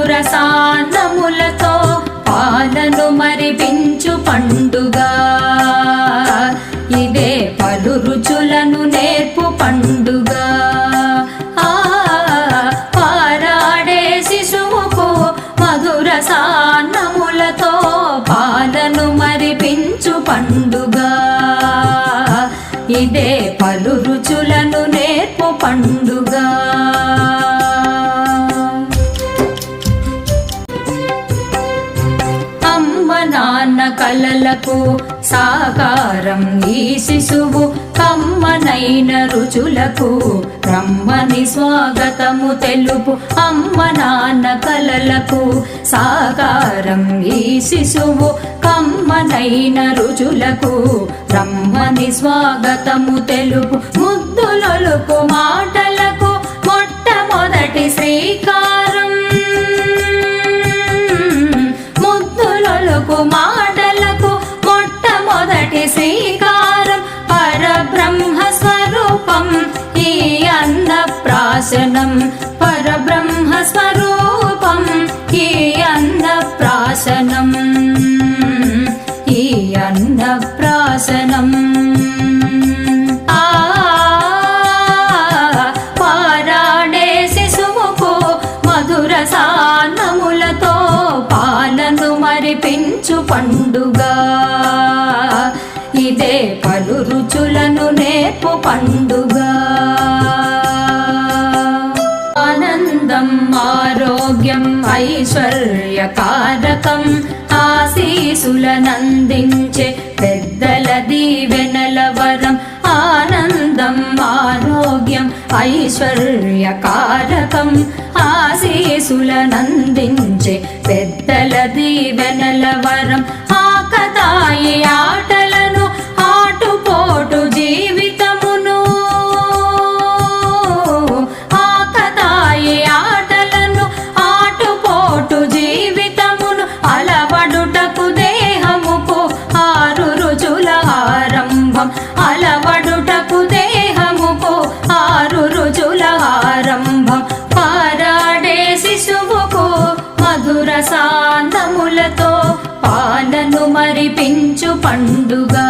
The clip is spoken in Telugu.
మధుర సాన్నములతో పాలను మరిపించు పండుగ ఇదే పలు రుచులను నేర్పు పండుగ పారాడే శిశువుకు మధుర సాన్నములతో పాలను మరిపించు పండుగ ఇదే పలు రుచులను నేర్పు పండుగ అమ్మ నాన్న కలలకు సాకారం ఈ శిశువు కమ్మనైన రుచులకు రమ్మని స్వాగతము తెలుపు అమ్మ నాన్న కలలకు సాకారం ఈ శిశువు కమ్మనైన రుచులకు రమ్మని స్వాగతము తెలుపు ముద్దులొలుకు మాటలకు మొట్టమొదటి శ్రీకారం ముద్దులొలుకు మాటలకు మొట్టమొదటి శ్రీకారం పరబ్రహ్మ స్వరూపం ఈ అన్నప్రాశనం పరబ్రహ్మ స్వరూపం ఈ అన్నప్రాశనం ఈ అన్నప్రాశనం పారాడే శిశువుకు మధుర సాన్నములతో పాలను మరిపించు పండుగ ఇదే పలు రుచులను నేర్పు పండుగ ఆనందం ఆరోగ్యం ఐశ్వర్యకారకం ఆశీసులనందించే పెద్దల దీవెనల వరం ఆనందం ఆరోగ్యం ఐశ్వర్యకారకం ఆశీసులనందించే పెద్దల దీవెనల వరం ఆకతాయి ఆటలను ఆటుపోటు జీవితమును ఆకతాయి ఆటలను ఆటుపోటు జీవితమును అలవడుటకు దేహముకు 6 రుచుల ఆరంభం అలవడుటకు దేహముకు 6 రుచుల ఆరంభం పారాడే శిశువుకు మధుర సాన్నములతో పాలను మరిపించు పండుగ